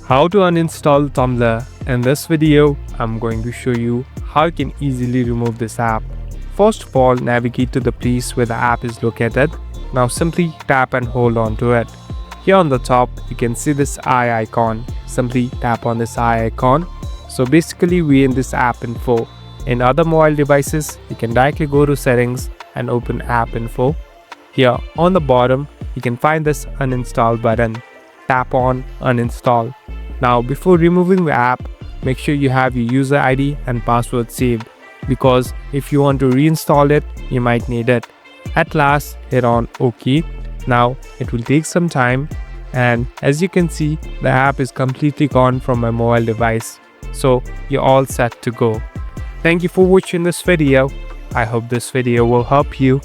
How to uninstall Tumblr. In this video, I'm going to show you how you can easily remove this app. First of all, navigate to the place where the app is located. Now simply tap and hold on to it. Here on the top, you can see this eye icon. Simply tap on this eye icon. So basically, we're in this app info. In other mobile devices, you can directly go to settings and open app info. Here on the bottom, you can find this uninstall button. Tap on uninstall. Now before removing the app, make sure you have your user ID and password saved, because if you want to reinstall it, you might need it. At last, hit on OK. Now it will take some time, and as you can see, the app is completely gone from my mobile device. So you're all set to go. Thank you for watching this video. I hope this video will help you.